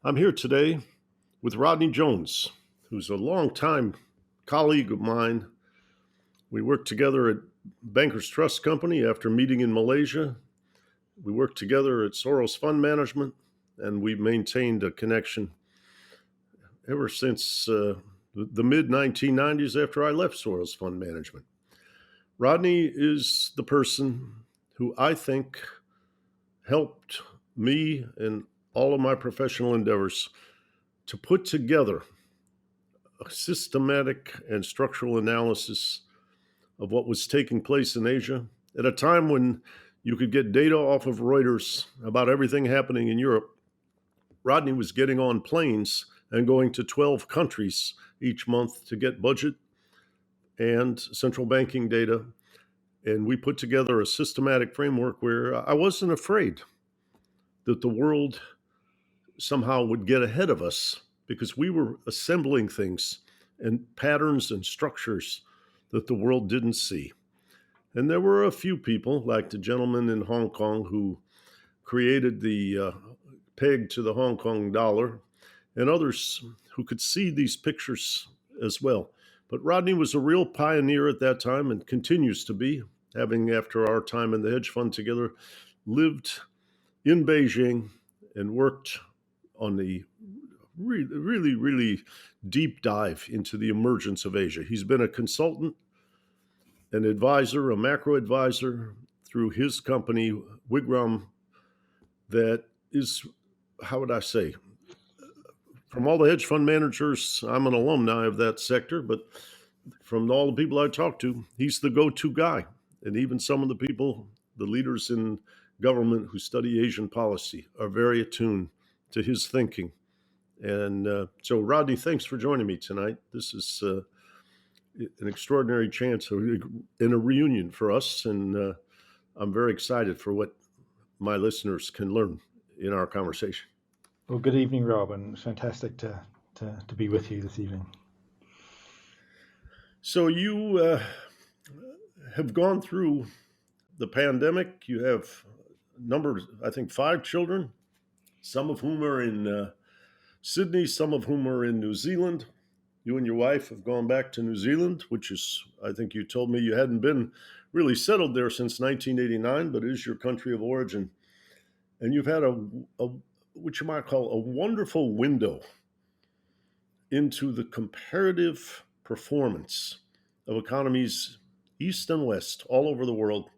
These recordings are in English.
I'm here today with Rodney Jones, who's a longtime colleague of mine. We worked together at Bankers Trust Company after meeting in Malaysia. We worked together at Soros Fund Management, and we've maintained a connection ever since the mid 1990s after I left Soros Fund Management. Rodney is the person who I think helped me in all of my professional endeavors to put together a systematic and structural analysis of what was taking place in Asia at a time when you could get data off of Reuters about everything happening in Europe. Rodney was getting on planes and going to 12 countries each month to get budget and central banking data. And we put together a systematic framework where I wasn't afraid that the world somehow would get ahead of us because we were assembling things and patterns and structures that the world didn't see. And there were a few people, like the gentleman in Hong Kong who created the peg to the Hong Kong dollar, and others who could see these pictures as well. But Rodney was a real pioneer at that time and continues to be, having, after our time in the hedge fund together, lived in Beijing and worked on the really deep dive into the emergence of Asia. He's been a consultant, an advisor, a macro advisor through his company, Wigram, that is, how would I say, from all the hedge fund managers, I'm an alumni of that sector, but from all the people I talk to, he's the go-to guy. And even some of the people, the leaders in government who study Asian policy, are very attuned to his thinking. And so, Rodney, thanks for joining me tonight. This is an extraordinary chance in a reunion for us, and I'm very excited for what my listeners can learn in our conversation. Well, good evening, Rob, and it's fantastic to be with you this evening. So you have gone through the pandemic. You have numbered, I think, 5 children, some of whom are in Sydney, some of whom are in New Zealand. You and your wife have gone back to New Zealand, which is, I think you told me you hadn't been really settled there since 1989, but it is your country of origin. And you've had a what you might call a wonderful window into the comparative performance of economies east and west all over the world.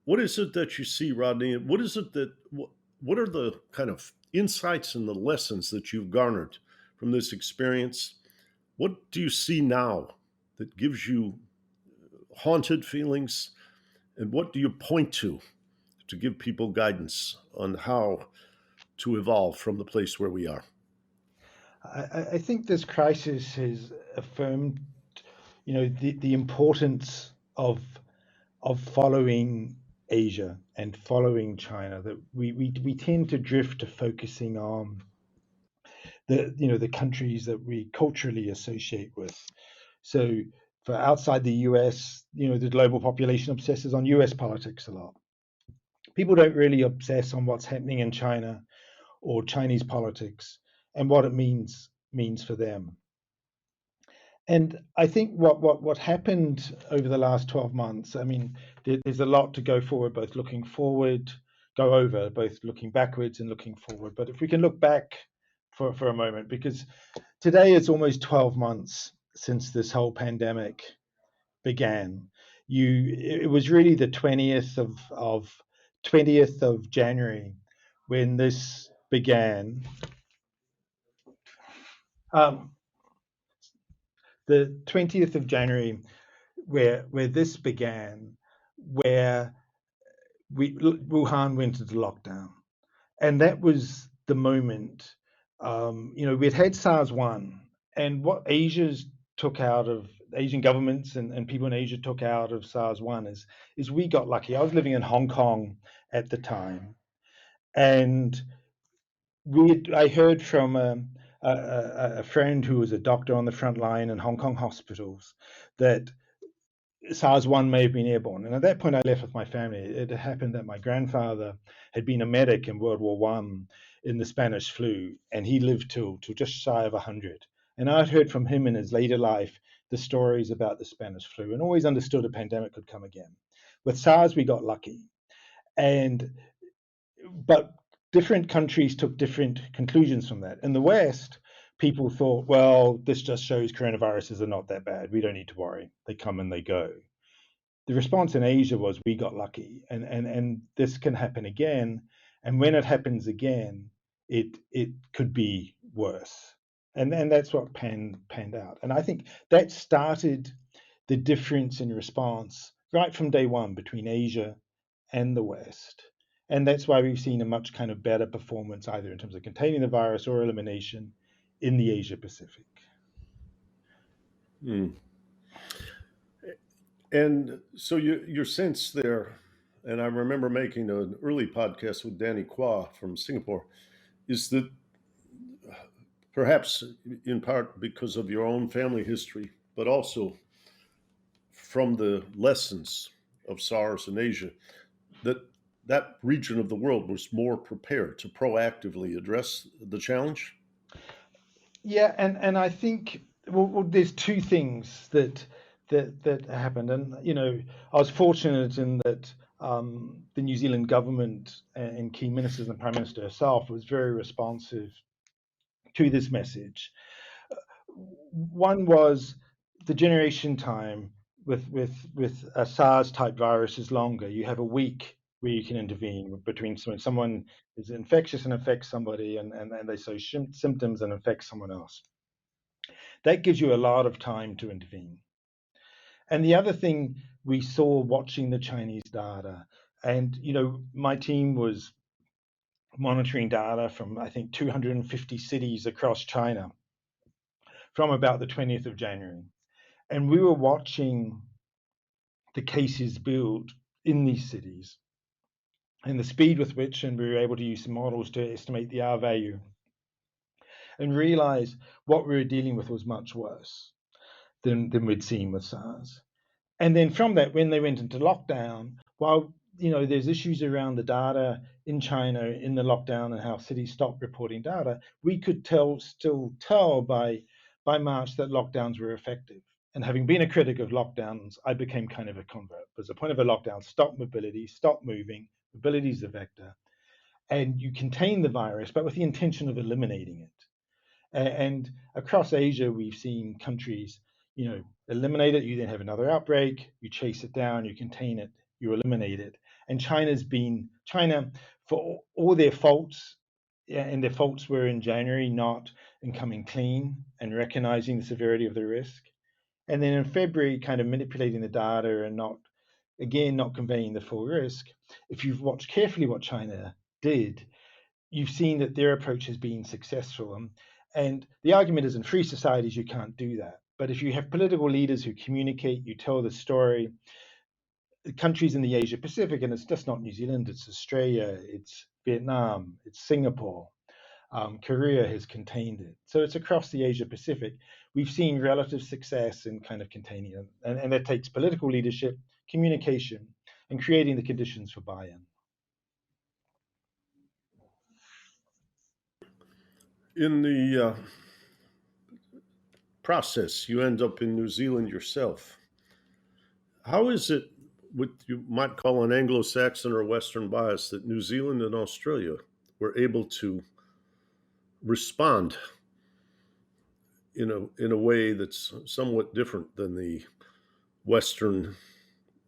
What is it that you see, Rodney? What is it that what are the kind of insights and the lessons that you've garnered from this experience? What do you see now that gives you haunted feelings? And what do you point to give people guidance on how to evolve from the place where we are? I think this crisis has affirmed, the importance of following Asia and following China. That we tend to drift to focusing on the countries that we culturally associate with. So for outside the US, the global population obsesses on US politics a lot. People don't really obsess on what's happening in China or Chinese politics and what it means for them. And I think what happened over the last 12 months, I mean, there's a lot to go forward, both looking forward, go over, both looking backwards and looking forward. But if we can look back for a moment, because today it's almost 12 months since this whole pandemic began. It was really the 20th of January when this began. The 20th of January, where this began, where Wuhan went into lockdown, and that was the moment. We'd had SARS-1, and what Asian governments and people in Asia took out of SARS-1 is we got lucky. I was living in Hong Kong at the time, and I heard from a friend who was a doctor on the front line in Hong Kong hospitals that SARS-1 may have been airborne. And at that point, I left with my family. It happened that my grandfather had been a medic in World War One in the Spanish flu, and he lived till just shy of 100. And I'd heard from him in his later life the stories about the Spanish flu, and always understood a pandemic could come again. With SARS, we got lucky, and but different countries took different conclusions from that. In the West, people thought, well, this just shows coronaviruses are not that bad. We don't need to worry. They come and they go. The response in Asia was we got lucky, and this can happen again. And when it happens again, it could be worse. And that's what panned out. And I think that started the difference in response right from day one between Asia and the West. And that's why we've seen a much kind of better performance either in terms of containing the virus or elimination in the Asia Pacific. Mm. And so your sense there, and I remember making an early podcast with Danny Kwa from Singapore, is that perhaps in part because of your own family history, but also from the lessons of SARS in Asia, that that region of the world was more prepared to proactively address the challenge? Yeah, and I think well, there's two things that happened, and I was fortunate in that the New Zealand government and key ministers and Prime Minister herself was very responsive to this message. One was the generation time with a SARS type virus is longer. You have a week where you can intervene between someone is infectious and infects somebody, and they show symptoms and infect someone else. That gives you a lot of time to intervene. And the other thing we saw watching the Chinese data, and my team was monitoring data from I think 250 cities across China from about the 20th of January. And we were watching the cases build in these cities and the speed with which, and we were able to use some models to estimate the R value and realize what we were dealing with was much worse than we'd seen with SARS. And then from that, when they went into lockdown, while there's issues around the data in China in the lockdown and how cities stopped reporting data, we could still tell by March that lockdowns were effective. And having been a critic of lockdowns, I became kind of a convert. Because the point of a lockdown, stop mobility, stop moving, mobility is the vector, and you contain the virus, but with the intention of eliminating it. And across Asia, we've seen countries, eliminate it. You then have another outbreak. You chase it down. You contain it. You eliminate it. And China, for all their faults, and their faults were in January not in coming clean and recognizing the severity of the risk. And then in February, kind of manipulating the data and not conveying the full risk. If you've watched carefully what China did, you've seen that their approach has been successful. And the argument is in free societies, you can't do that. But if you have political leaders who communicate, you tell the story, the countries in the Asia Pacific, and it's just not New Zealand, it's Australia, it's Vietnam, it's Singapore, Korea has contained it. So it's across the Asia Pacific. We've seen relative success in kind of containing it. And that takes political leadership, communication, and creating the conditions for buy-in. In the process, you end up in New Zealand yourself. How is it, what you might call an Anglo-Saxon or Western bias, that New Zealand and Australia were able to respond in a way that's somewhat different than the Western,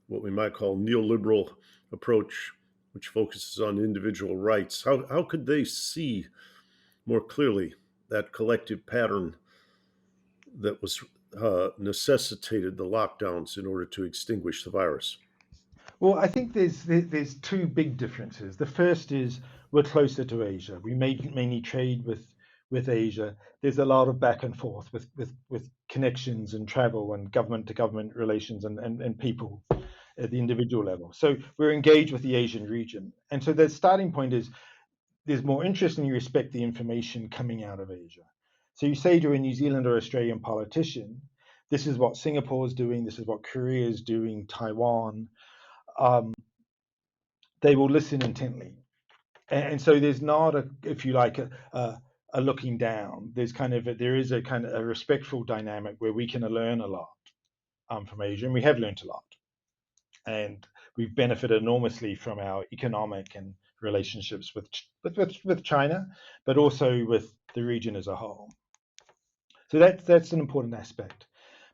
what we might call neoliberal approach, which focuses on individual rights? How could they see more clearly that collective pattern that was necessitated the lockdowns in order to extinguish the virus? Well, I think there's two big differences. The first is we're closer to Asia. We mainly trade with Asia. There's a lot of back and forth with connections and travel and government to government relations and people at the individual level. So we're engaged with the Asian region. And so the starting point is there's more interest and you respect the information coming out of Asia. So you say to a New Zealand or Australian politician, this is what Singapore is doing, this is what Korea is doing, Taiwan, um, they will listen intently. And so there's not a, if you like, a looking down. There is a kind of a respectful dynamic where we can learn a lot from Asia, and we have learned a lot, and we've benefited enormously from our economic and relationships with China, but also with the region as a whole. So that's an important aspect.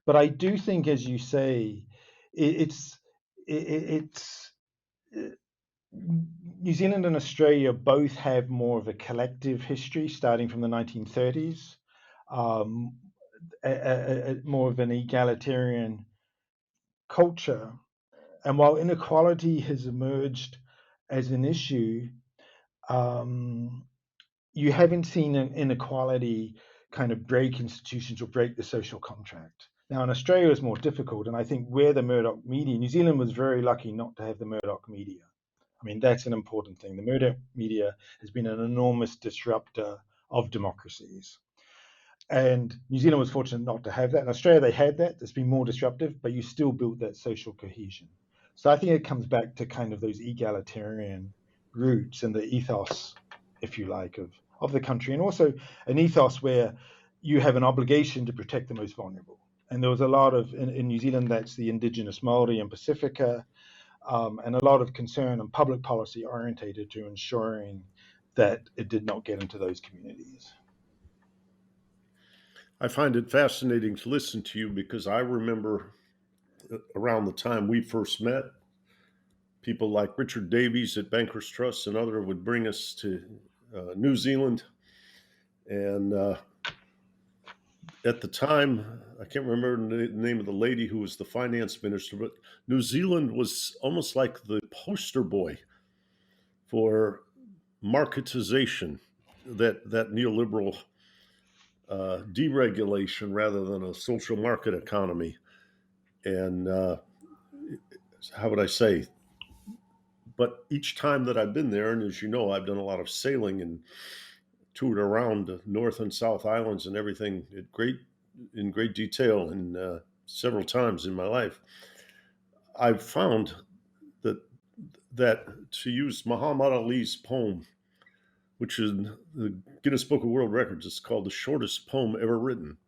But I do think, as you say, it's New Zealand and Australia both have more of a collective history starting from the 1930s, um, more of an egalitarian culture. And while inequality has emerged as an issue, um, you haven't seen an inequality kind of break institutions or break the social contract. Now, in Australia, it's more difficult. And I think where the Murdoch media, New Zealand was very lucky not to have the Murdoch media. I mean, that's an important thing. The Murdoch media has been an enormous disruptor of democracies. And New Zealand was fortunate not to have that. In Australia, they had that. It's been more disruptive, but you still built that social cohesion. So I think it comes back to kind of those egalitarian roots and the ethos, if you like, of the country, and also an ethos where you have an obligation to protect the most vulnerable. And there was a lot of, in New Zealand, that's the indigenous Māori and Pacifica, and a lot of concern and public policy orientated to ensuring that it did not get into those communities. I find it fascinating to listen to you because I remember around the time we first met, people like Richard Davies at Bankers Trust and other would bring us to New Zealand. And at the time, I can't remember the name of the lady who was the finance minister, but New Zealand was almost like the poster boy for marketization, that neoliberal deregulation rather than a social market economy. And how would I say? But each time that I've been there, and as you know, I've done a lot of sailing and toured around the North and South Islands and everything in great detail, and several times in my life, I've found that to use Muhammad Ali's poem, which is the Guinness Book of World Records, it's called the shortest poem ever written.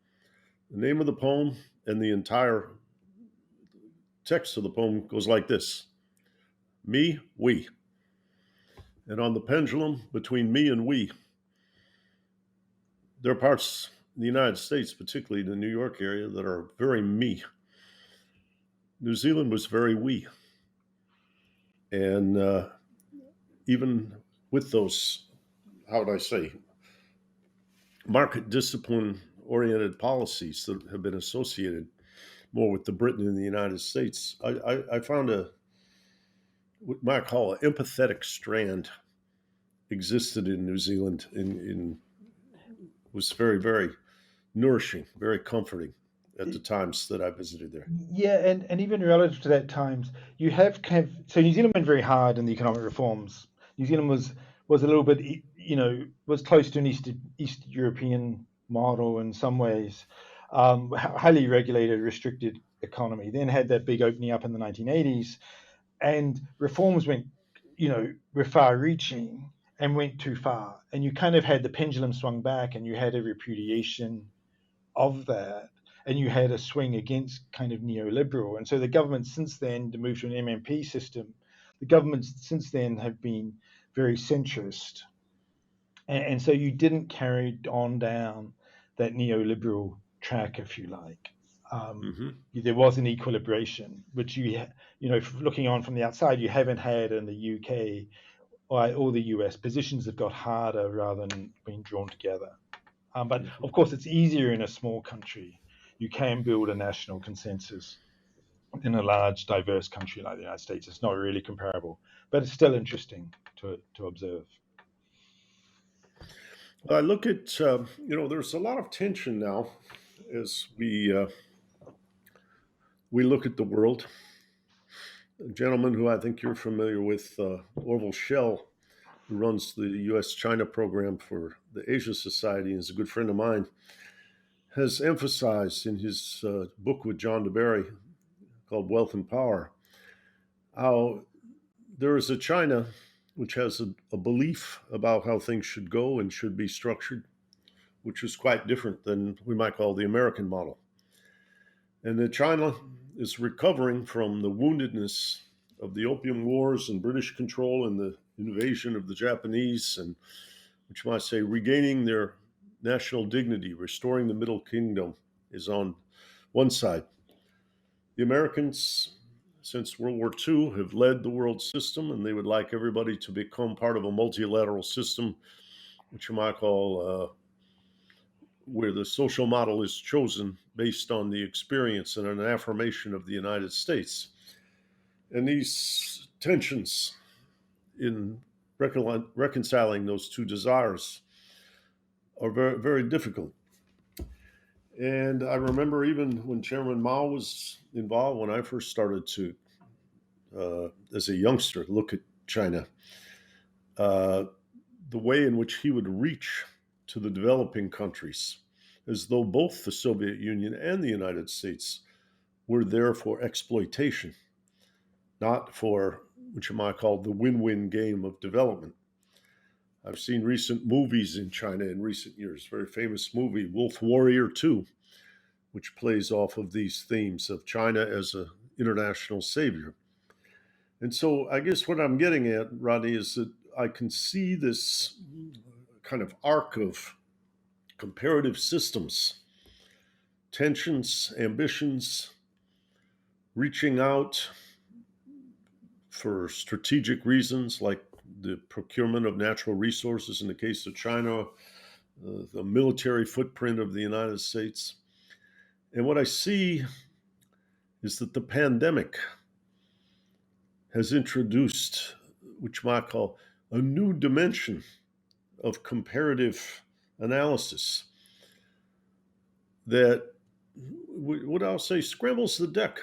The name of the poem and the entire text of the poem goes like this: me, we. And on the pendulum between me and we, there are parts in the United States, particularly the New York area, that are very me. New Zealand was very we. And even with those, how would I say, market discipline oriented policies that have been associated more with the Britain in the United States, I found what you might call an empathetic strand existed in New Zealand in was very, very nourishing, very comforting at the times that I visited there. Yeah, and even relative to that times, you have so New Zealand went very hard in the economic reforms. New Zealand was a little bit, was close to an East European model in some ways, highly regulated, restricted economy. Then had that big opening up in the 1980s, and reforms were far-reaching and went too far, and you kind of had the pendulum swung back, and you had a repudiation of that, and you had a swing against kind of neoliberal. And so the government since then, to move to an MMP system, the governments since then have been very centrist. And so you didn't carry on down that neoliberal track, if you like. There was an equilibration, which looking on from the outside, you haven't had in the UK or the US. Positions have got harder rather than being drawn together. But of course, it's easier in a small country. You can build a national consensus. In a large, diverse country like the United States, it's not really comparable, but it's still interesting to observe. I look at, there's a lot of tension now as we look at the world. A gentleman who I think you're familiar with, Orville Schell, who runs the U.S. China program for the Asia Society, is a good friend of mine, has emphasized in his book with John DeBerry called Wealth and Power how there is a China which has a belief about how things should go and should be structured, which is quite different than we might call the American model. And that China is recovering from the woundedness of the Opium Wars and British control and the invasion of the Japanese, and which might say regaining their national dignity, restoring the Middle Kingdom is on one side. The Americans, since World War II, have led the world system, and they would like everybody to become part of a multilateral system, which you might call where the social model is chosen based on the experience and an affirmation of the United States. And these tensions in reconciling those two desires are very, very difficult. And I remember even when Chairman Mao was involved, when I first started to, as a youngster, look at China, uh, the way in which he would reach to the developing countries, as though both the Soviet Union and the United States were there for exploitation, not for what you might call the win-win game of development. I've seen recent movies in China in recent years, very famous movie, Wolf Warrior 2, which plays off of these themes of China as an international savior. And so I guess what I'm getting at, Rodney, is that I can see this kind of arc of comparative systems, tensions, ambitions, reaching out for strategic reasons like the procurement of natural resources in the case of China, the military footprint of the United States. And what I see is that the pandemic has introduced, which you might call, a new dimension of comparative analysis that, what I'll say, scrambles the deck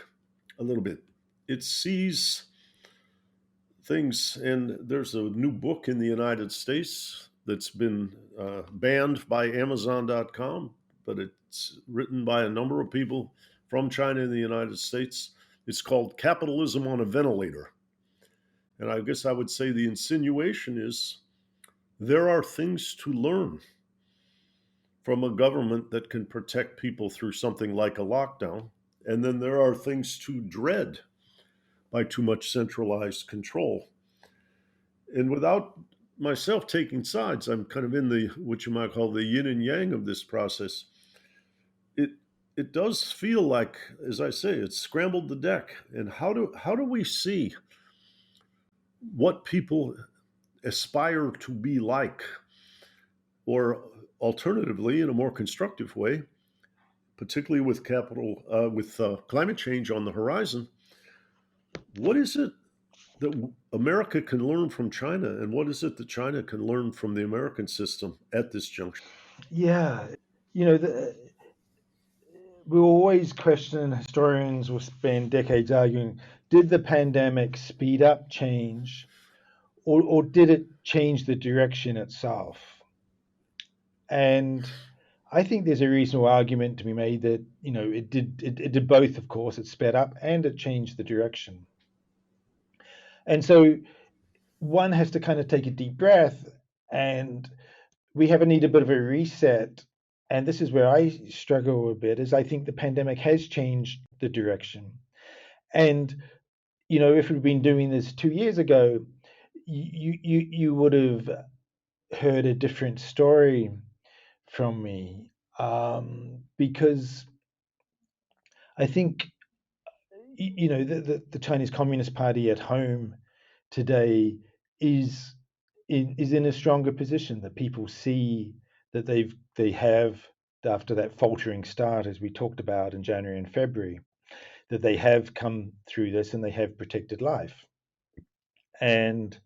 a little bit. It sees things, and there's a new book in the United States that's been banned by Amazon.com, but it's written by a number of people from China and the United States. It's called Capitalism on a Ventilator. And I guess I would say the insinuation is there are things to learn from a government that can protect people through something like a lockdown. And then there are things to dread by too much centralized control. And without myself taking sides, I'm kind of in the, what you might call the yin and yang of this process. It does feel like, as I say, it's scrambled the deck. And how do we see what people aspire to be like, or alternatively, in a more constructive way, particularly with climate change on the horizon? What is it that America can learn from China, and what is it that China can learn from the American system at this juncture? Yeah, you know, we always question, historians will spend decades arguing, did the pandemic speed up change, or did it change the direction itself? And I think there's a reasonable argument to be made that, you know, it did both, of course. It sped up and it changed the direction. And so one has to kind of take a deep breath, and we need a bit of a reset. And this is where I struggle a bit, is I think the pandemic has changed the direction. And, you know, if we'd been doing this 2 years ago, you would have heard a different story from me, because I think, you know, the Chinese Communist Party at home today is in a stronger position, that people see that they have, after that faltering start, as we talked about in January and February, that they have come through this and they have protected life. And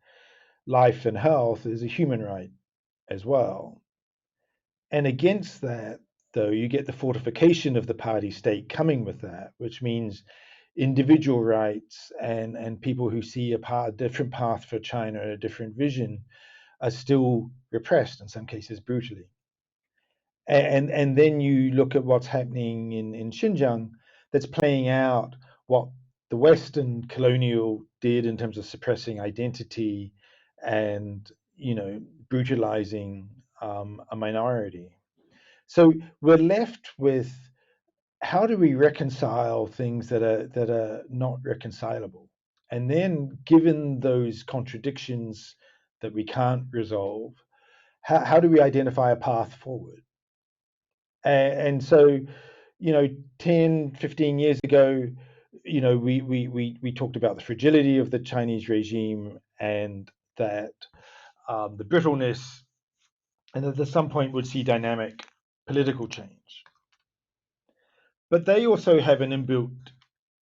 life and health is a human right as well. And against that, though, you get the fortification of the party state coming with that, which means individual rights and people who see a different path for China, a different vision, are still repressed, in some cases brutally. And then you look at what's happening in Xinjiang, that's playing out what the Western colonial did in terms of suppressing identity and brutalizing a minority. So we're left with, how do we reconcile things that are not reconcilable? And then, given those contradictions that we can't resolve, how do we identify a path forward? And so, 10, 15 years ago, we talked about the fragility of the Chinese regime, and that the brittleness, and that at some point would see dynamic political change. But they also have an inbuilt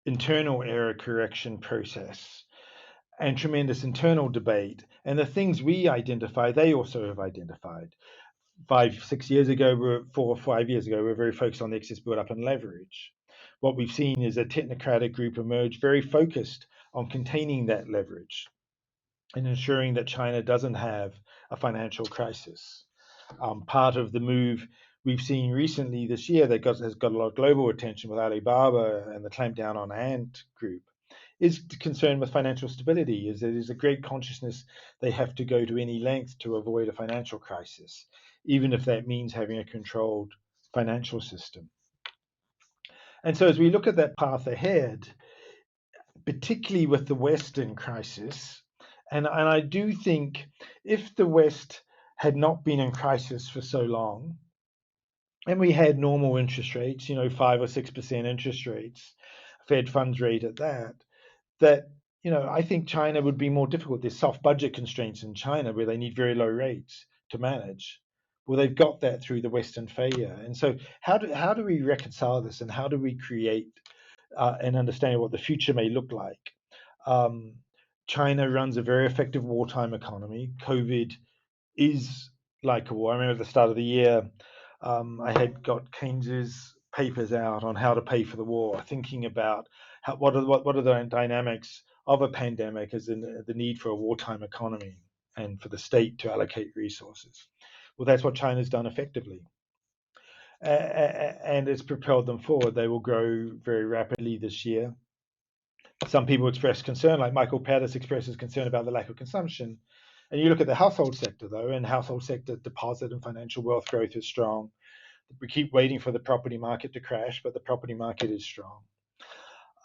internal error correction process and tremendous internal debate. And the things we identify, they also have identified. 4 or 5 years ago, we were very focused on the excess build up and leverage. What we've seen is a technocratic group emerge very focused on containing that leverage and ensuring that China doesn't have a financial crisis. Part of the move we've seen recently this year that has got a lot of global attention with Alibaba and the clampdown on Ant Group is concerned with financial stability. Is there is a great consciousness they have to go to any length to avoid a financial crisis, even if that means having a controlled financial system. And so as we look at that path ahead, particularly with the Western crisis, and I do think if the West had not been in crisis for so long, and we had normal interest rates, 5 or 6% interest rates, Fed funds rate at that, I think China would be more difficult. There's soft budget constraints in China where they need very low rates to manage. Well, they've got that through the Western failure. And so how do we reconcile this, and how do we create and understand what the future may look like? China runs a very effective wartime economy. COVID is like a war. I remember at the start of the year, I had got Keynes's papers out on how to pay for the war, thinking about what are the dynamics of a pandemic, as in the need for a wartime economy and for the state to allocate resources. Well, that's what China's done effectively. And it's propelled them forward. They will grow very rapidly this year. Some people express concern, like Michael Pattis expresses concern about the lack of consumption. And you look at the household sector, though, and household sector deposit and financial wealth growth is strong. We keep waiting for the property market to crash, but the property market is strong.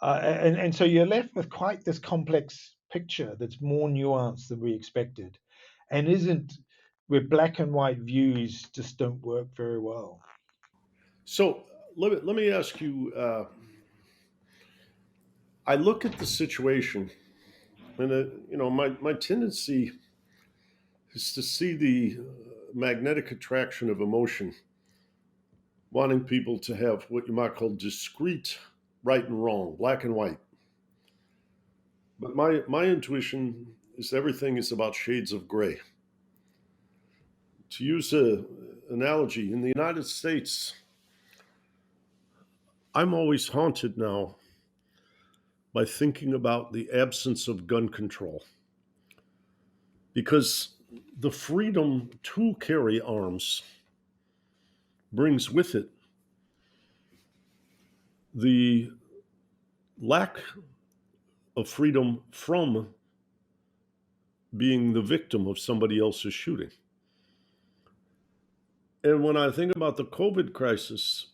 And so you're left with quite this complex picture that's more nuanced than we expected, and where black and white views just don't work very well. So let me ask you. I look at the situation, and my tendency is to see the magnetic attraction of emotion, wanting people to have what you might call discrete right and wrong, black and white. But my intuition is everything is about shades of gray. To use an analogy, in the United States, I'm always haunted now by thinking about the absence of gun control, because the freedom to carry arms brings with it the lack of freedom from being the victim of somebody else's shooting. And when I think about the COVID crisis,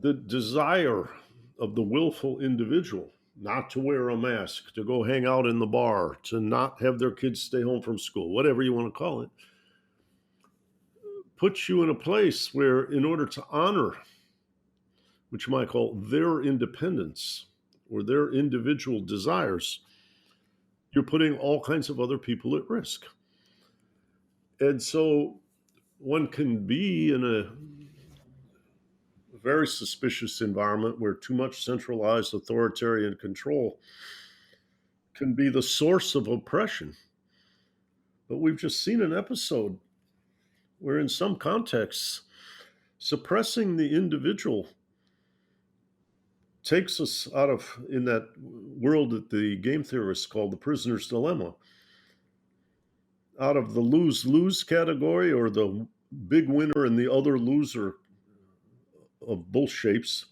the desire of the willful individual not to wear a mask, to go hang out in the bar, to not have their kids stay home from school, whatever you want to call it, puts you in a place where, in order to honor, which you might call their independence or their individual desires, you're putting all kinds of other people at risk. And so one can be in a very suspicious environment where too much centralized authoritarian control can be the source of oppression. But we've just seen an episode where, in some contexts, suppressing the individual takes us out of, in that world that the game theorists call the prisoner's dilemma, out of the lose-lose category or the big winner and the other loser of both shapes,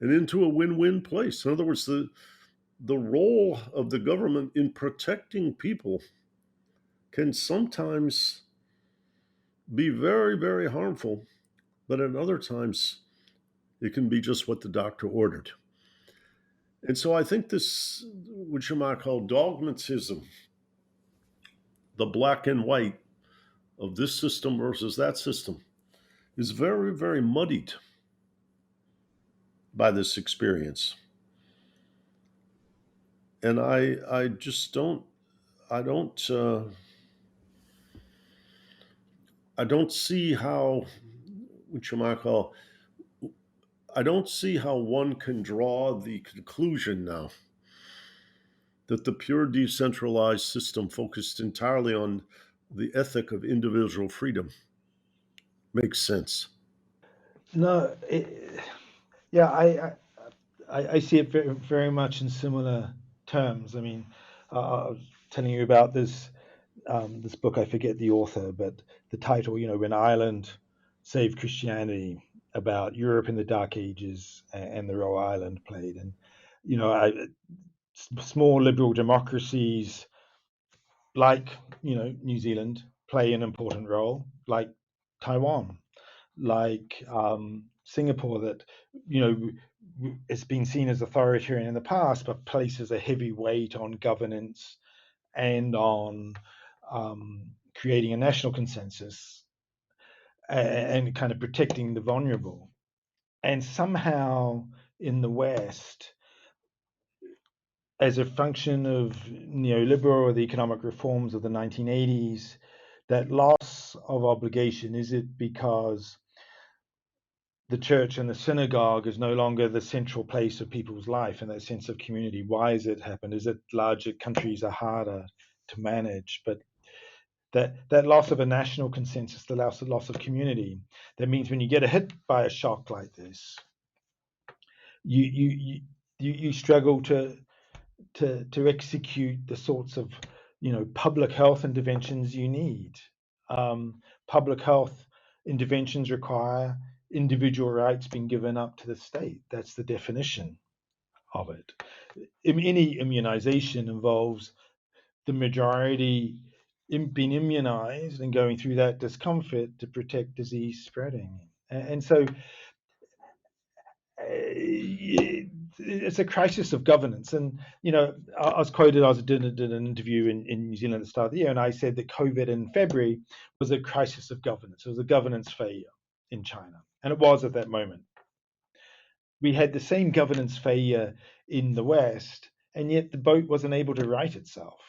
and into a win-win place. In other words, the role of the government in protecting people can sometimes be very, very harmful, but at other times it can be just what the doctor ordered. And so I think this, which you might call dogmatism, the black and white of this system versus that system, is very, very muddied by this experience. And I just I don't see how, which you might call, I don't see how one can draw the conclusion now that the pure decentralized system focused entirely on the ethic of individual freedom makes sense. No, yeah, I see it very, very much in similar terms. I mean, I was telling you about this book. I forget the author, but the title, When Ireland Saved Christianity, about Europe in the Dark Ages and the role Ireland played. And, you know, I, small liberal democracies like, New Zealand play an important role, like Taiwan, like Singapore, that, has been seen as authoritarian in the past, but places a heavy weight on governance and on creating a national consensus and kind of protecting the vulnerable. And somehow in the West, as a function of neoliberal or the economic reforms of the 1980s, that loss of obligation, is it because the church and the synagogue is no longer the central place of people's life and that sense of community? Why has it happened? Is it larger countries are harder to manage? But that loss of a national consensus, the loss of community, that means when you get hit by a shock like this, you struggle to execute the sorts of public health interventions you need. Public health interventions require individual rights being given up to the state. That's the definition of it. Any immunization involves the majority being immunized and going through that discomfort to protect disease spreading. And so it's a crisis of governance. And, I was quoted, did an interview in New Zealand at the start of the year, and I said that COVID in February was a crisis of governance. It was a governance failure in China. And it was at that moment. We had the same governance failure in the West, and yet the boat wasn't able to right itself.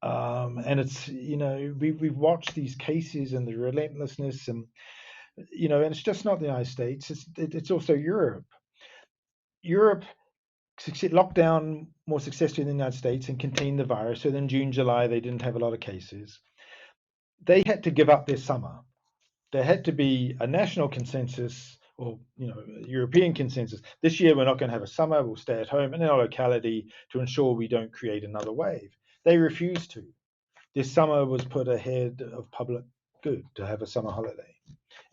And it's, we've watched these cases and the relentlessness, and, and it's just not the United States, it's also Europe. Europe locked down more successfully than the United States and contained the virus. So then June, July, they didn't have a lot of cases. They had to give up their summer. There had to be a national consensus, or European consensus. This year we're not going to have a summer. We'll stay at home in our locality to ensure we don't create another wave. They refused to. This summer was put ahead of public good, to have a summer holiday,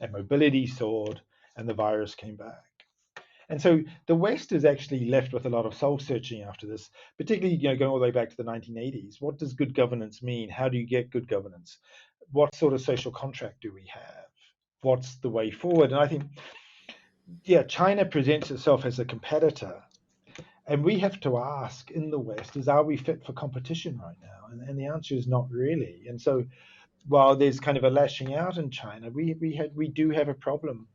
and mobility soared, and the virus came back. And so the West is actually left with a lot of soul searching after this, particularly going all the way back to the 1980s. What does good governance mean? How do you get good governance? What sort of social contract do we have? What's the way forward? And I think, China presents itself as a competitor, and we have to ask in the West, are we fit for competition right now? And the answer is not really. And so while there's kind of a lashing out in China, we do have a problem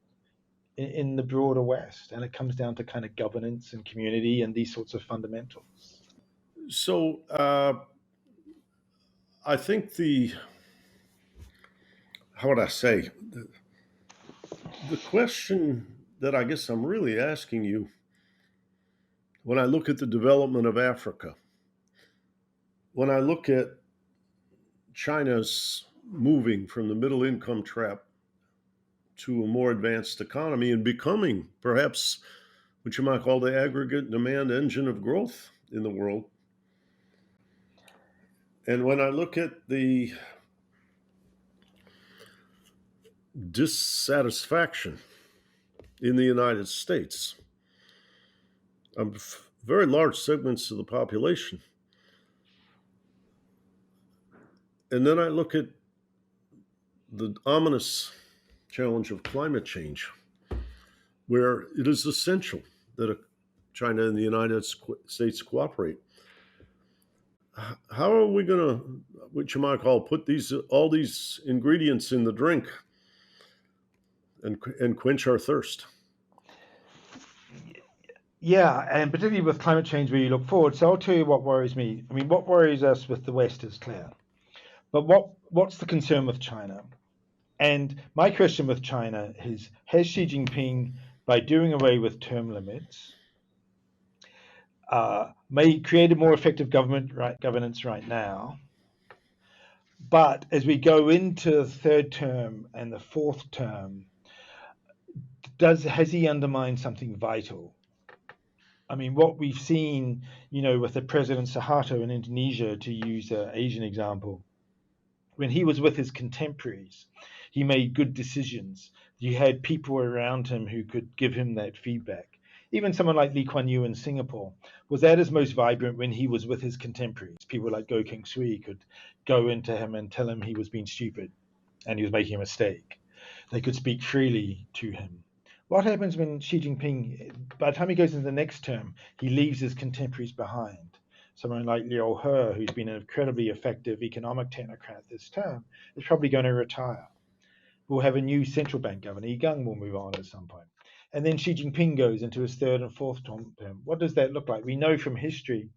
in the broader West, and it comes down to kind of governance and community and these sorts of fundamentals. So I think how would I say, the question that I guess I'm really asking you when I look at the development of Africa, when I look at China's moving from the middle income trap to a more advanced economy and becoming perhaps what you might call the aggregate demand engine of growth in the world. And when I look at the dissatisfaction in the United States. Very large segments of the population. And then I look at the ominous challenge of climate change, where it is essential that China and the United States cooperate. How are we going to, what you might call, put all these ingredients in the drink and quench our thirst? Yeah, and particularly with climate change where you look forward. So I'll tell you what worries me. I mean, what worries us with the West is clear. But what's the concern with China? And my question with China is, has Xi Jinping, by doing away with term limits, may create a more effective governance right now? But as we go into the third term and the fourth term, has he undermined something vital? I mean, what we've seen, with the President Suharto in Indonesia, to use an Asian example, when he was with his contemporaries, he made good decisions. You had people around him who could give him that feedback. Even someone like Lee Kuan Yew in Singapore was at his most vibrant when he was with his contemporaries. People like Goh Keng Swee could go into him and tell him he was being stupid and he was making a mistake. They could speak freely to him. What happens when Xi Jinping, by the time he goes into the next term, he leaves his contemporaries behind? Someone like Liu He, who's been an incredibly effective economic technocrat this term, is probably going to retire. We'll have a new central bank governor. Yi Gang will move on at some point. And then Xi Jinping goes into his third and fourth term. What does that look like? We know from history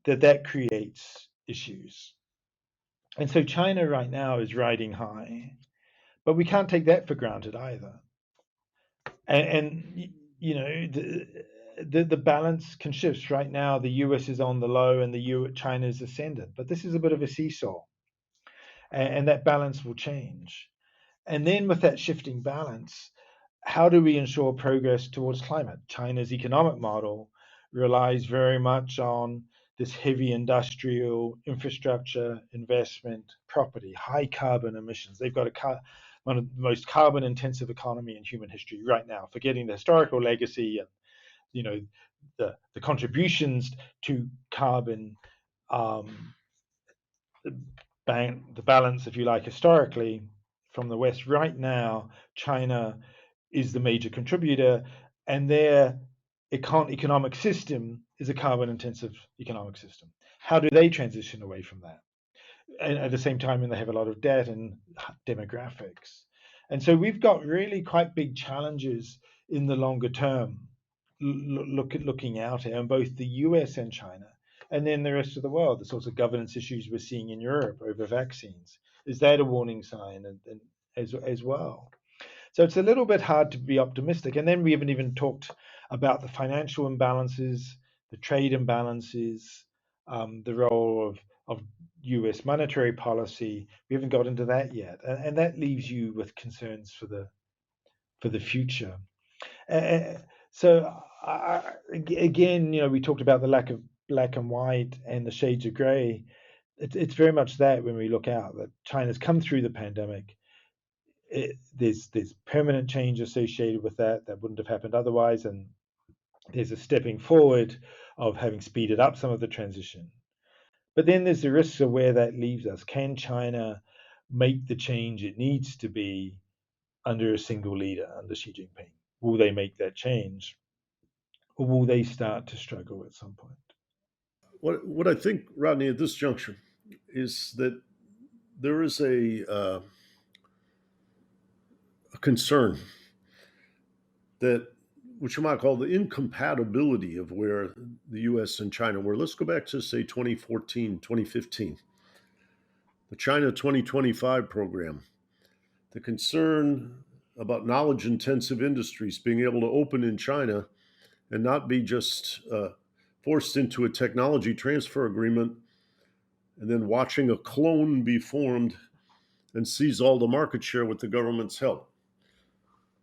that creates issues. And so China right now is riding high, but we can't take that for granted either. And the balance can shift. Right now, the US is on the low and China is ascendant, but this is a bit of a seesaw, and that balance will change. And then with that shifting balance, how do we ensure progress towards climate? China's economic model relies very much on this heavy industrial infrastructure investment, property, high carbon emissions. They've got one of the most carbon intensive economy in human history right now, forgetting the historical legacy and the contributions to carbon, the balance, if you like, historically from the West. Right now, China is the major contributor, and their economic system is a carbon intensive economic system. How do they transition away from that? And at the same time, when they have a lot of debt and demographics. And so we've got really quite big challenges in the longer term, looking out here in both the US and China, and then the rest of the world, the sorts of governance issues we're seeing in Europe over vaccines. Is that a warning sign and as well? So it's a little bit hard to be optimistic. And then we haven't even talked about the financial imbalances, the trade imbalances, the role of US monetary policy. We haven't got into that yet. And that leaves you with concerns for the future. So again, we talked about the lack of black and white and the shades of gray. It's very much that when we look out, that China's come through the pandemic. There's permanent change associated with that wouldn't have happened otherwise, and there's a stepping forward of having speeded up some of the transition. But then there's the risks of where that leaves us. Can China make the change it needs to be under a single leader, under Xi Jinping? Will they make that change, or will they start to struggle at some point? What I think, Rodney, at this juncture, is that there is a concern that which you might call the incompatibility of where the US and China were. Let's go back to, say, 2014, 2015, the China 2025 program, the concern about knowledge intensive industries being able to open in China and not be just forced into a technology transfer agreement and then watching a clone be formed and seize all the market share with the government's help.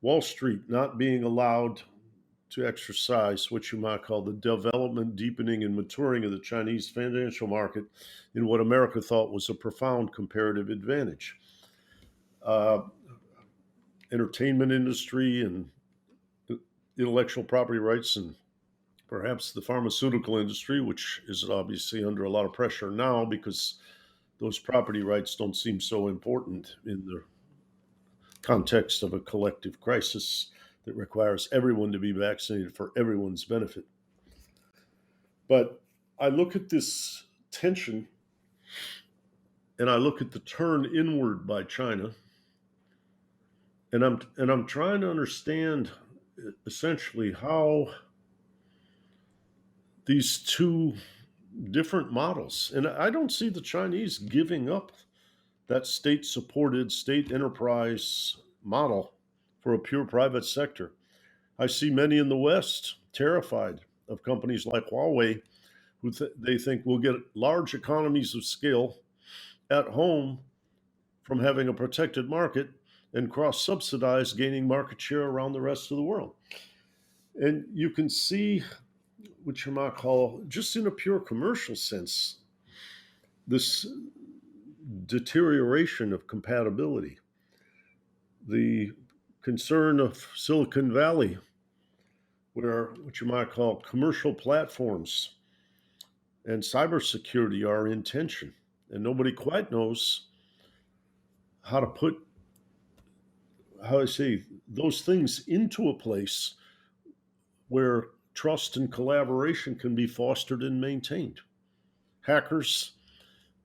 Wall Street not being allowed to exercise what you might call the development, deepening, and maturing of the Chinese financial market in what America thought was a profound comparative advantage. entertainment industry and intellectual property rights, and perhaps the pharmaceutical industry, which is obviously under a lot of pressure now because those property rights don't seem so important in the context of a collective crisis that requires everyone to be vaccinated for everyone's benefit. But I look at this tension and I look at the turn inward by China, and I'm trying to understand essentially how these two different models, and I don't see the Chinese giving up that state supported state enterprise model for a pure private sector. I see many in the West terrified of companies like Huawei, who they think will get large economies of scale at home from having a protected market and cross subsidize gaining market share around the rest of the world. And you can see, which you might call, just in a pure commercial sense, this deterioration of compatibility. The concern of Silicon Valley, where what you might call commercial platforms and cybersecurity are in tension, and nobody quite knows how to put, how I say, those things into a place where trust and collaboration can be fostered and maintained. Hackers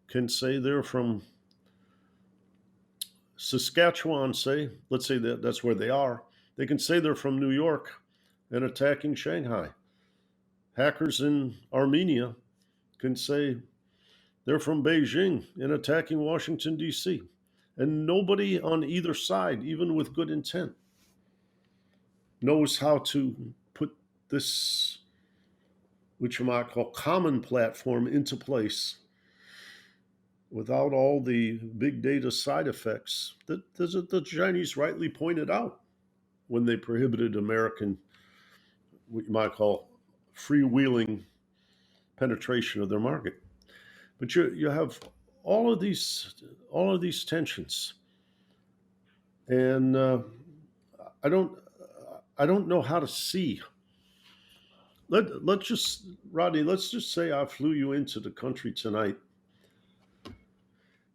can say they're from Saskatchewan, say, let's say that's where they are. They can say they're from New York and attacking Shanghai. Hackers in Armenia can say they're from Beijing and attacking Washington, D.C. And nobody on either side, even with good intent, knows how to put this, which you might call common platform, into place without all the big data side effects that the Chinese rightly pointed out when they prohibited American, what you might call freewheeling penetration of their market. But you have all of these tensions, and I don't know how to see. Let's just, Rodney, let's just say I flew you into the country tonight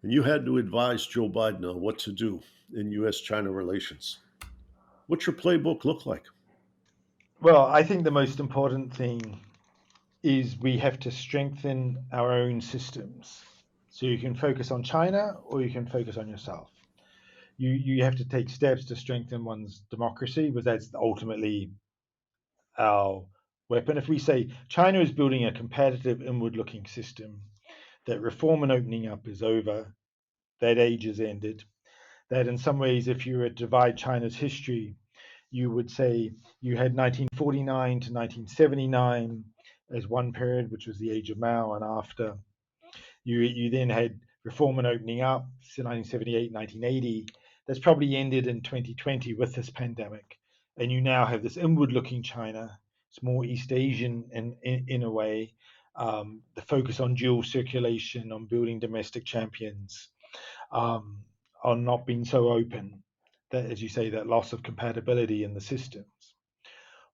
and you had to advise Joe Biden on what to do in U.S.-China relations. What's your playbook look like? Well, I think the most important thing is we have to strengthen our own systems. So you can focus on China or you can focus on yourself. You have to take steps to strengthen one's democracy, because that's ultimately our weapon. If we say China is building a competitive inward-looking system, that reform and opening up is over, that age is ended, that in some ways, if you were to divide China's history, you would say you had 1949 to 1979 as one period, which was the age of Mao, and after you then had reform and opening up, so 1978, 1980. That's probably ended in 2020 with this pandemic, and you now have this inward-looking China. It's more East Asian in a way. The focus on dual circulation, on building domestic champions, on not being so open. That, as you say, that loss of compatibility in the systems.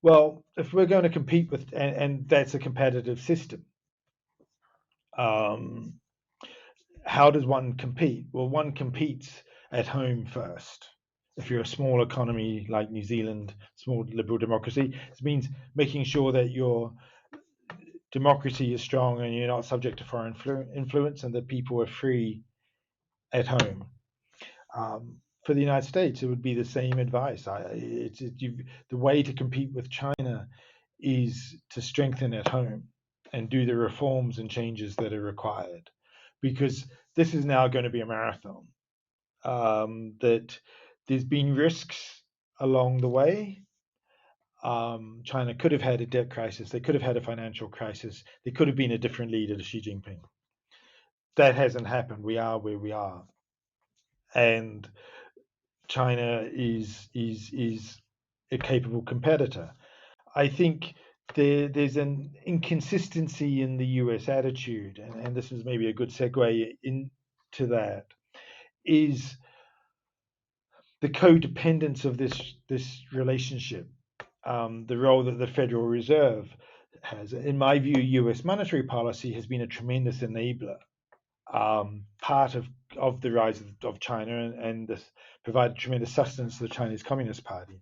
Well, if we're going to compete with, and that's a competitive system, how does one compete? Well, one competes at home first. If you're a small economy like New Zealand, small liberal democracy, it means making sure that your democracy is strong and you're not subject to foreign influence, and that people are free at home. For the United States, it would be the same advice. The way to compete with China is to strengthen at home and do the reforms and changes that are required, because this is now going to be a marathon. That there's been risks along the way. China could have had a debt crisis. They could have had a financial crisis. There could have been a different leader to Xi Jinping. That hasn't happened. We are where we are, and China is a capable competitor. I think there's an inconsistency in the US attitude, and this is maybe a good segue into that, is the codependence of this relationship, the role that the Federal Reserve has. In my view, U.S. monetary policy has been a tremendous enabler, part of the rise of China, and this provided tremendous sustenance to the Chinese Communist Party.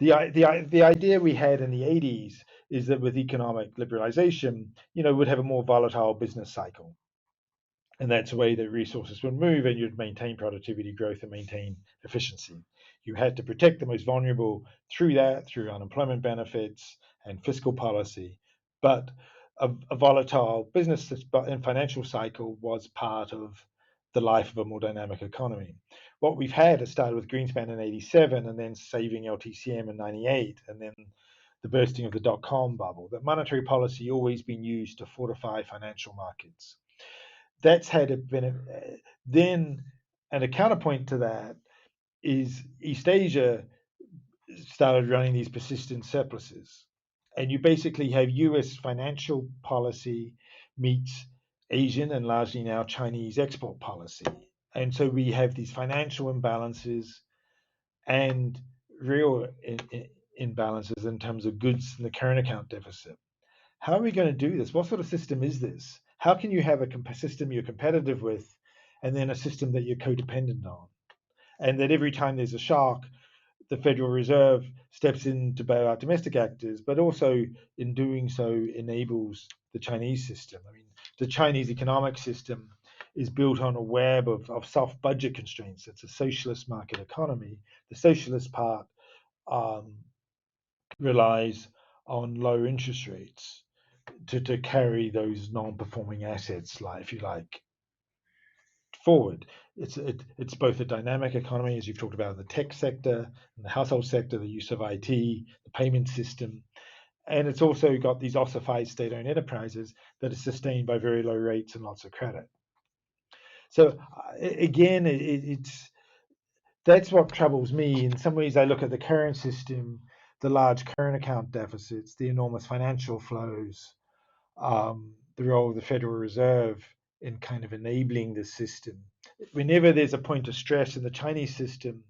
The idea we had in the 80s is that with economic liberalization, we'd have a more volatile business cycle. And that's the way that resources would move, and you'd maintain productivity growth and maintain efficiency. You had to protect the most vulnerable through unemployment benefits and fiscal policy. But a volatile business and financial cycle was part of the life of a more dynamic economy. What we've had, it started with Greenspan in 87, and then saving LTCM in 98, and then the bursting of the dot-com bubble. That monetary policy always been used to fortify financial markets. That's had then, and a counterpoint to that is East Asia started running these persistent surpluses, and you basically have U.S. financial policy meets Asian and largely now Chinese export policy, and so we have these financial imbalances and real imbalances in terms of goods in the current account deficit. How are we going to do this? What sort of system is this? How can you have a system you're competitive with and then a system that you're codependent on? And that every time there's a shock, the Federal Reserve steps in to bail out domestic actors, but also in doing so enables the Chinese system. I mean, the Chinese economic system is built on a web of self-budget constraints. It's a socialist market economy. The socialist part relies on low interest rates to carry those non-performing assets, like, if you like, forward. It's both a dynamic economy, as you've talked about, in the tech sector, in the household sector, the use of IT, the payment system, and it's also got these ossified state-owned enterprises that are sustained by very low rates and lots of credit. So again, that's what troubles me. In some ways, I look at the current system, the large current account deficits, the enormous financial flows, the role of the Federal Reserve in kind of enabling the system. Whenever there's a point of stress in the Chinese system,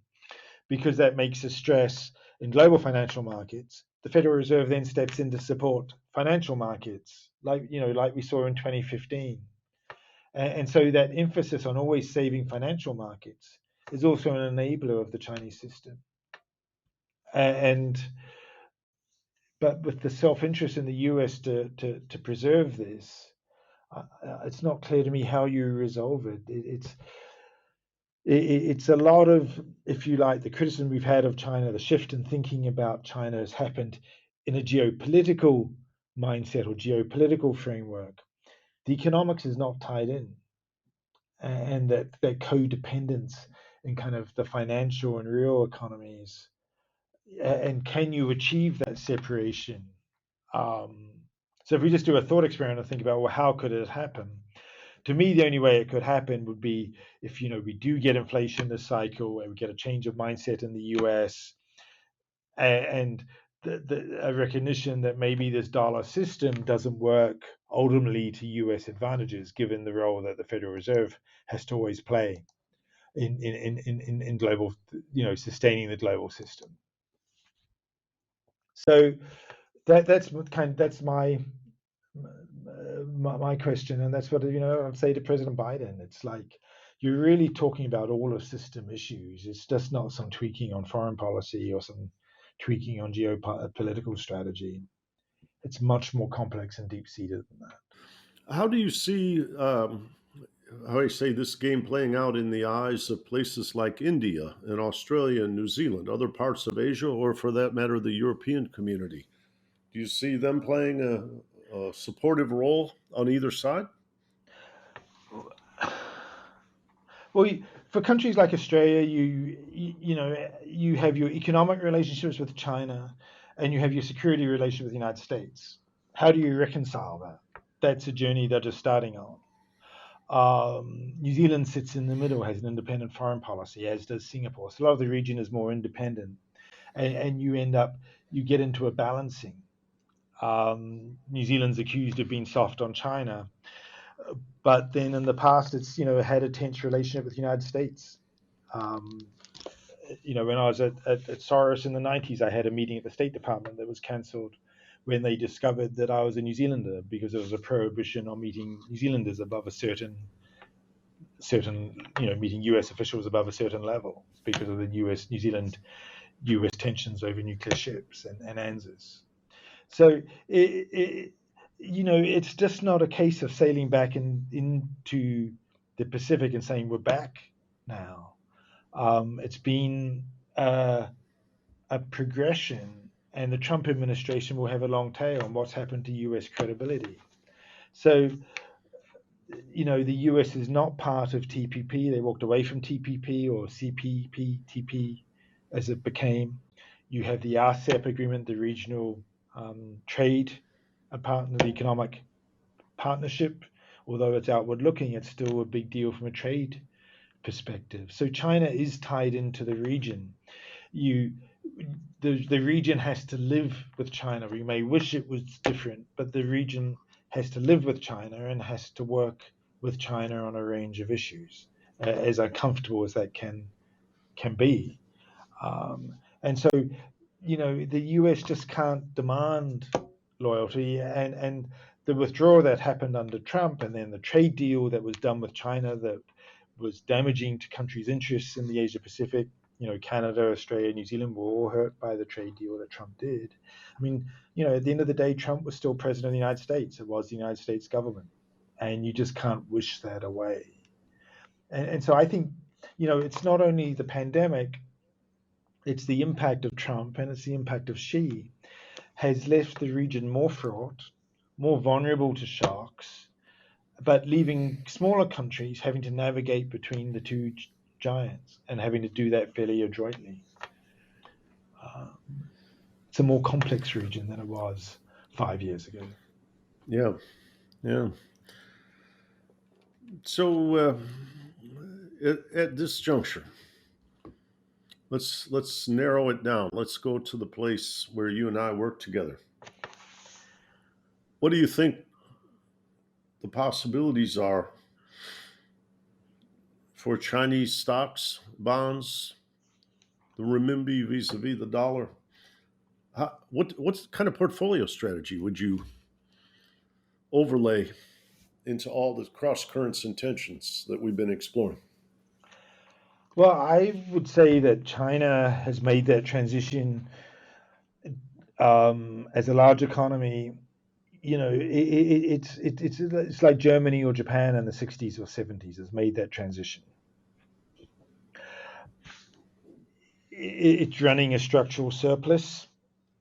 because that makes a stress in global financial markets, the Federal Reserve then steps in to support financial markets, like we saw in 2015. And so that emphasis on always saving financial markets is also an enabler of the Chinese system. But with the self-interest in the US to preserve this, it's not clear to me how you resolve it. It's a lot of, if you like, the criticism we've had of China, the shift in thinking about China has happened in a geopolitical mindset or geopolitical framework. The economics is not tied in, and that codependence in kind of the financial and real economies. And can you achieve that separation? So if we just do a thought experiment and think about, well, how could it happen? To me, the only way it could happen would be if we do get inflation this cycle, and we get a change of mindset in the US, and a recognition that maybe this dollar system doesn't work ultimately to US advantages, given the role that the Federal Reserve has to always play in global, sustaining the global system. So that's my question, and that's what I'd say to President Biden. It's like you're really talking about all of system issues. It's just not some tweaking on foreign policy or some tweaking on geopolitical strategy. It's much more complex and deep-seated than that. How do you see, how I say, this game playing out in the eyes of places like India and Australia and New Zealand, other parts of Asia, or for that matter, the European community? Do you see them playing a supportive role on either side? Well, for countries like Australia, you have your economic relationships with China, and you have your security relationship with the United States. How do you reconcile that? That's a journey they're just starting on. New Zealand sits in the middle, has an independent foreign policy, as does Singapore. So a lot of the region is more independent, and you get into a balancing. New Zealand's accused of being soft on China, but then in the past it's had a tense relationship with the United States. when I was at Soros in the 90s, I had a meeting at the State Department that was cancelled when they discovered that I was a New Zealander, because there was a prohibition on meeting New Zealanders above a certain, meeting US officials above a certain level because of the New Zealand US tensions over nuclear ships and ANZUS. So it's just not a case of sailing back into the Pacific and saying we're back now. It's been a progression, and the Trump administration will have a long tail on what's happened to US credibility. So, the US is not part of TPP. They walked away from TPP, or CPTPP as it became. You have the RCEP agreement, the regional trade partner, the economic partnership. Although it's outward looking, it's still a big deal from a trade perspective. So China is tied into the region. The region has to live with China. We may wish it was different, but the region has to live with China and has to work with China on a range of issues, as uncomfortable as that can be. And so, the US just can't demand loyalty, and the withdrawal that happened under Trump, and then the trade deal that was done with China that was damaging to countries' interests in the Asia Pacific. Canada, Australia, New Zealand were all hurt by the trade deal that Trump did. I mean, at the end of the day, Trump was still president of the United States. It was the United States government, and you just can't wish that away. And so I think, it's not only the pandemic, it's the impact of Trump, and it's the impact of Xi has left the region more fraught, more vulnerable to shocks, but leaving smaller countries having to navigate between the two giants and having to do that fairly adroitly. It's a more complex region than it was 5 years ago. Yeah. So at this juncture, let's narrow it down. Let's go to the place where you and I work together. What do you think the possibilities are for Chinese stocks, bonds, the renminbi vis-a-vis the dollar? What kind of portfolio strategy would you overlay into all the cross currents and tensions that we've been exploring? Well, I would say that China has made that transition as a large economy. It's like Germany or Japan in the 60s or 70s has made that transition. It's running a structural surplus.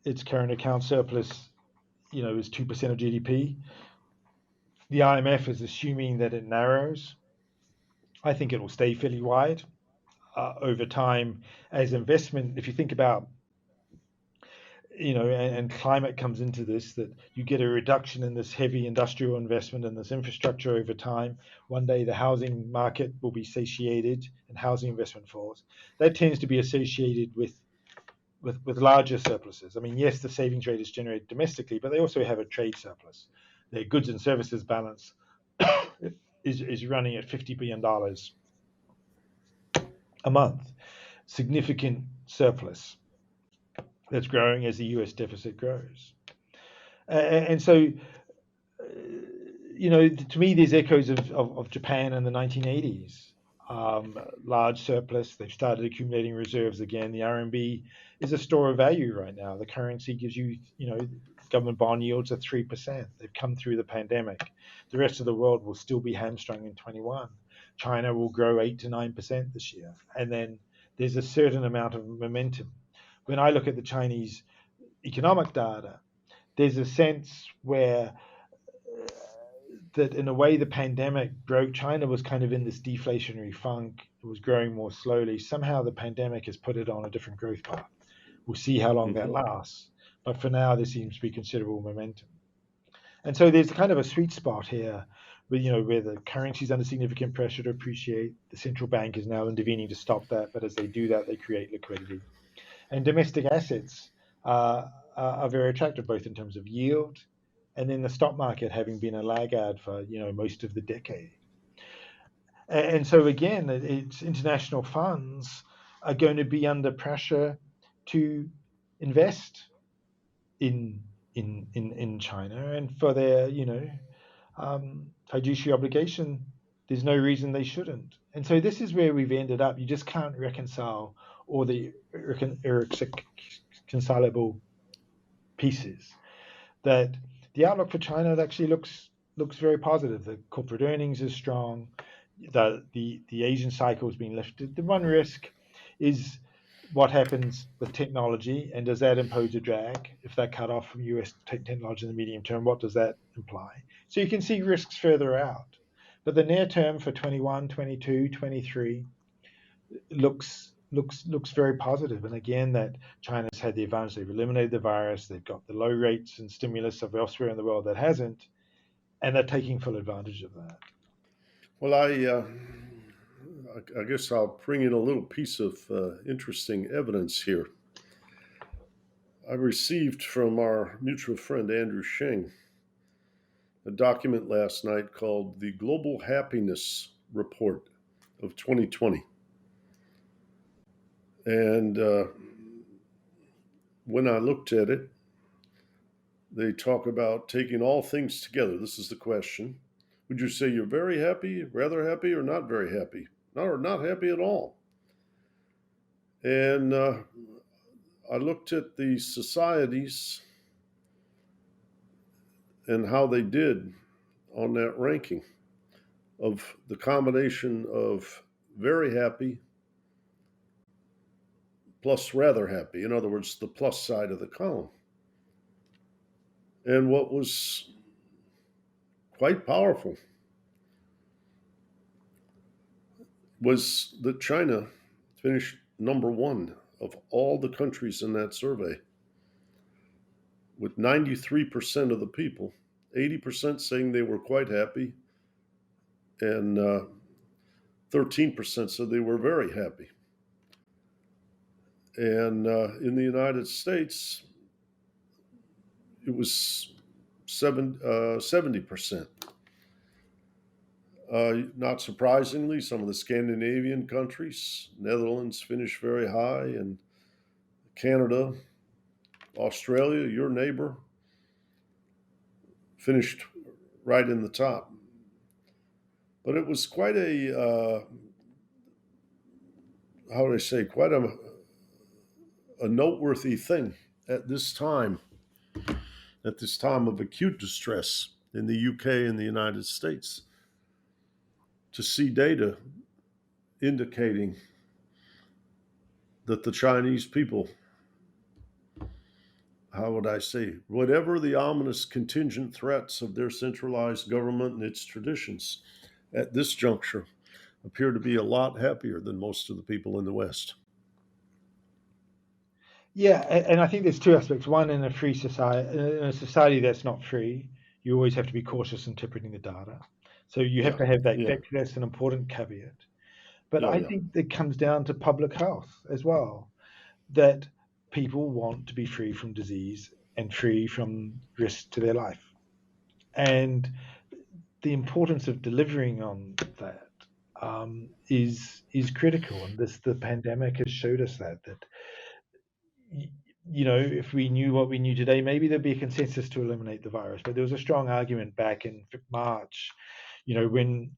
Its current account surplus, is 2% of GDP. The IMF is assuming that it narrows. I think it will stay fairly wide over time as investment. If you think about, and climate comes into this, that you get a reduction in this heavy industrial investment and this infrastructure over time. One day the housing market will be satiated and housing investment falls. That tends to be associated with larger surpluses. I mean, yes, the savings rate is generated domestically, but they also have a trade surplus. Their goods and services balance is running at $50 billion a month. Significant surplus that's growing as the US deficit grows. And so, to me, there's echoes of Japan in the 1980s. Large surplus. They've started accumulating reserves again. The RMB is a store of value right now. The currency gives you, government bond yields are 3%. They've come through the pandemic. The rest of the world will still be hamstrung in 21. China will grow 8 to 9% this year. And then there's a certain amount of momentum. When I look at the Chinese economic data, there's a sense where that in a way the pandemic broke. China was kind of in this deflationary funk. It was growing more slowly. Somehow the pandemic has put it on a different growth path. We'll see how long that lasts. But for now, there seems to be considerable momentum. And so there's kind of a sweet spot here where the currency is under significant pressure to appreciate. The central bank is now intervening to stop that. But as they do that, they create liquidity. And domestic assets are very attractive, both in terms of yield and then the stock market having been a laggard for most of the decade. And so again, it's international funds are going to be under pressure to invest in China, and for their fiduciary obligation, there's no reason they shouldn't. And so this is where we've ended up. You just can't reconcile all the irreconcilable pieces. That the outlook for China actually looks very positive. The corporate earnings is strong. The Asian cycle has been lifted. The one risk is what happens with technology, and does that impose a drag? If they're cut off from US technology in the medium term, what does that imply? So you can see risks further out. But the near term for 21, 22, 23 looks very positive. And again, that China's had the advantage. They've eliminated the virus. They've got the low rates and stimulus of elsewhere in the world that hasn't, and they're taking full advantage of that. Well, I guess I'll bring in a little piece of interesting evidence here. I received from our mutual friend Andrew Sheng a document last night called the Global Happiness Report of 2020. And when I looked at it, they talk about taking all things together. This is the question. Would you say you're very happy, rather happy, or not very happy? Or not happy at all? And I looked at the societies and how they did on that ranking of the combination of very happy plus rather happy. In other words, the plus side of the column. And what was quite powerful was that China finished number one of all the countries in that survey, with 93% of the people, 80% saying they were quite happy, and 13% said they were very happy. And in the United States, it was 70%. Not surprisingly, some of the Scandinavian countries, Netherlands finished very high, and Canada, Australia, your neighbor, finished right in the top. But it was quite a, quite a noteworthy thing at this time of acute distress in the UK and the United States, to see data indicating that the Chinese people, how would I say, whatever the ominous contingent threats of their centralized government and its traditions, at this juncture appear to be a lot happier than most of the people in the West. Yeah, and I think there's two aspects. One, in a free society, in a society that's not free, you always have to be cautious interpreting the data. So you have to have that. That's an important caveat. But I think it comes down to public health as well, that people want to be free from disease and free from risk to their life. And the importance of delivering on that is critical. And the pandemic has showed us that if we knew what we knew today, maybe there'd be a consensus to eliminate the virus. But there was a strong argument back in March, when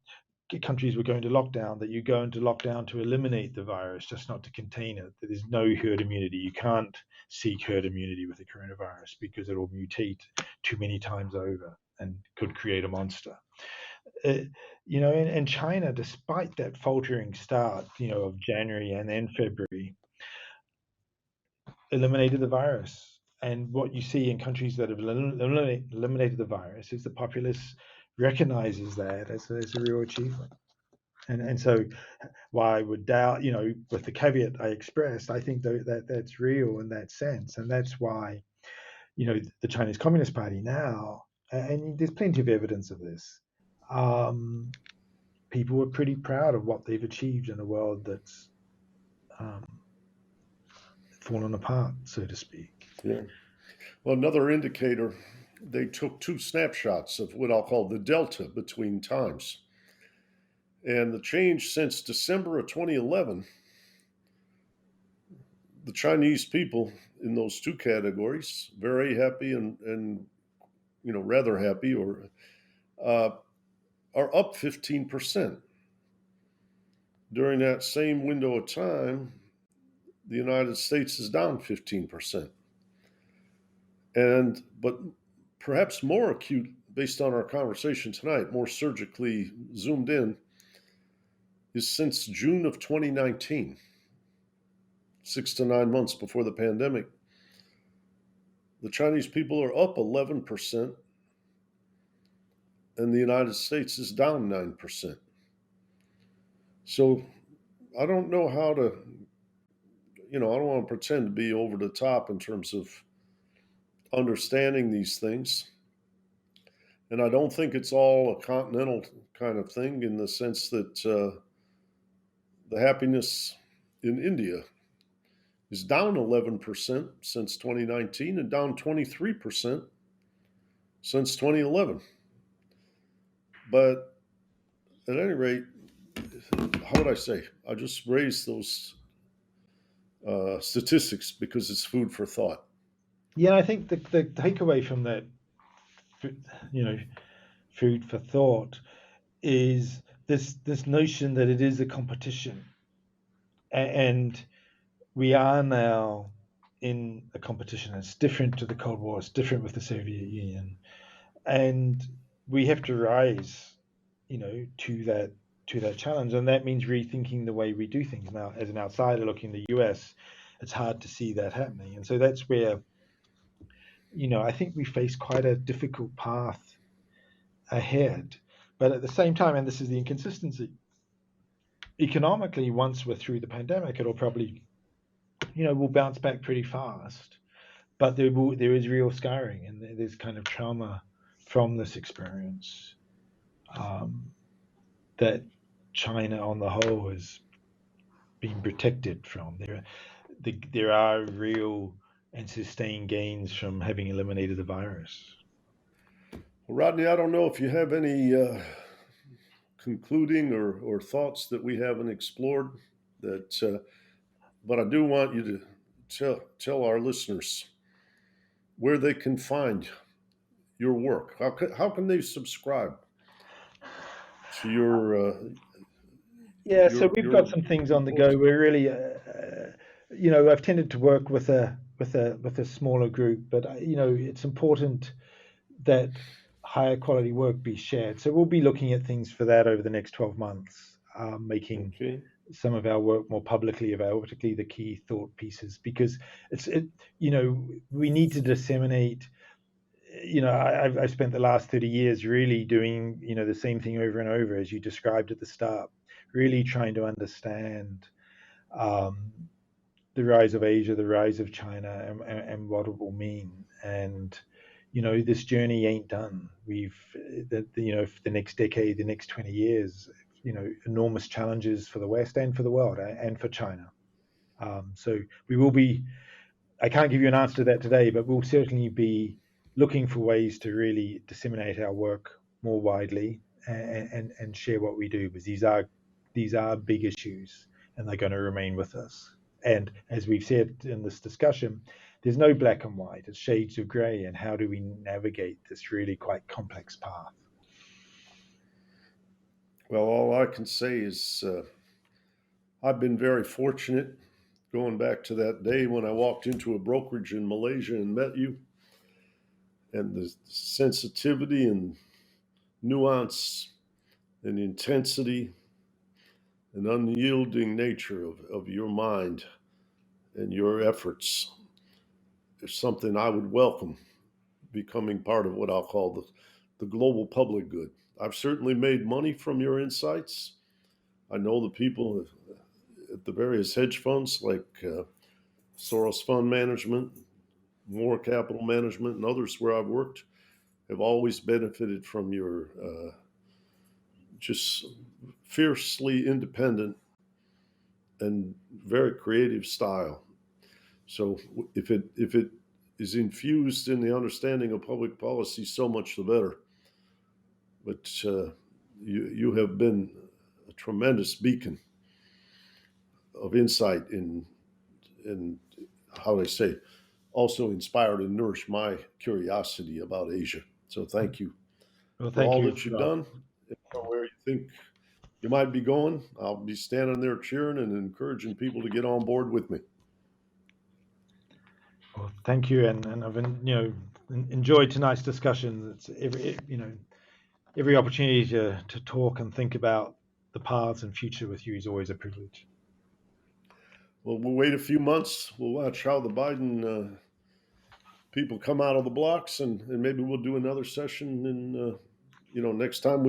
countries were going to lockdown, that you go into lockdown to eliminate the virus, just not to contain it. That there's no herd immunity. You can't seek herd immunity with the coronavirus because it will mutate too many times over and could create a monster. And China, despite that faltering start, of January and then February, eliminated the virus. And what you see in countries that have eliminated the virus is the populace recognizes that as a real achievement. And so why I would doubt, with the caveat I expressed, I think that's real in that sense. And that's why, the Chinese Communist Party now, and there's plenty of evidence of this, people are pretty proud of what they've achieved in a world that's fallen apart, so to speak. Yeah. Well, another indicator, they took two snapshots of what I'll call the delta between times. And the change since December of 2011 the Chinese people in those two categories, very happy and rather happy, uh, are up 15%. During that same window of time, the United States is down 15%. But perhaps more acute, based on our conversation tonight, more surgically zoomed in, is since June of 2019, 6 to 9 months before the pandemic, the Chinese people are up 11%, and the United States is down 9%. So I don't know how to, I don't want to pretend to be over the top in terms of understanding these things. And I don't think it's all a continental kind of thing, in the sense that the happiness in India is down 11% since 2019 and down 23% since 2011. But at any rate, how would I say? I just raised those statistics because it's food for thought. Yeah, I think the takeaway from that, you know, food for thought, is this notion that it is a competition, and we are now in a competition. It's different to the Cold War. It's different with the Soviet Union, and we have to rise, to that challenge, and that means rethinking the way we do things. Now, as an outsider looking at the US, it's hard to see that happening, and so that's where, I think we face quite a difficult path ahead. But at the same time, and this is the inconsistency, economically, once we're through the pandemic, it'll probably, we'll bounce back pretty fast. But there is real scarring, and there's kind of trauma from this experience, that China on the whole has been protected from. There are real and sustained gains from having eliminated the virus. Well, Rodney, I don't know if you have any concluding or thoughts that we haven't explored. But I do want you to tell our listeners where they can find your work. How can they subscribe to your? Yeah, so we've got some things on the go. We're really, I've tended to work with a smaller group, but it's important that higher quality work be shared. So we'll be looking at things for that over the next 12 months, making some of our work more publicly available, particularly the key thought pieces, because we need to disseminate. I've spent the last 30 years really doing, the same thing over and over, as you described at the start, really trying to understand the rise of Asia, the rise of China, and what it will mean. And, this journey ain't done. For the next decade, the next 20 years, enormous challenges for the West and for the world and for China. So we will be, I can't give you an answer to that today, but we'll certainly be looking for ways to really disseminate our work more widely and share what we do, because these are big issues, and they're going to remain with us. And as we've said in this discussion, there's no black and white, it's shades of gray, and how do we navigate this really quite complex path? Well, all I can say is I've been very fortunate, going back to that day when I walked into a brokerage in Malaysia and met you, and the sensitivity and nuance and intensity and unyielding nature of your mind and your efforts is something I would welcome becoming part of what I'll call the global public good. I've certainly made money from your insights. I know the people at the various hedge funds like Soros Fund Management, Moore Capital Management, and others where I've worked have always benefited from your just fiercely independent and very creative style. So if it is infused in the understanding of public policy, so much the better. But you have been a tremendous beacon of insight in how do I say, also inspired and nourished my curiosity about Asia. So thank you Well, for thank all you that you've for done. If you know where you think you might be going, I'll be standing there cheering and encouraging people to get on board with me. Well, thank you, and I've enjoyed tonight's discussion. It's every opportunity to talk and think about the paths and future with you is always a privilege. Well, we'll wait a few months. We'll watch how the Biden people come out of the blocks, and maybe we'll do another session. And next time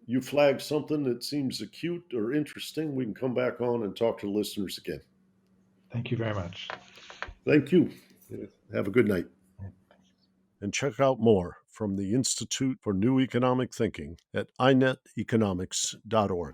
you flag something that seems acute or interesting, we can come back on and talk to the listeners again. Thank you very much. Thank you. Have a good night. And check out more from the Institute for New Economic Thinking at ineteconomics.org.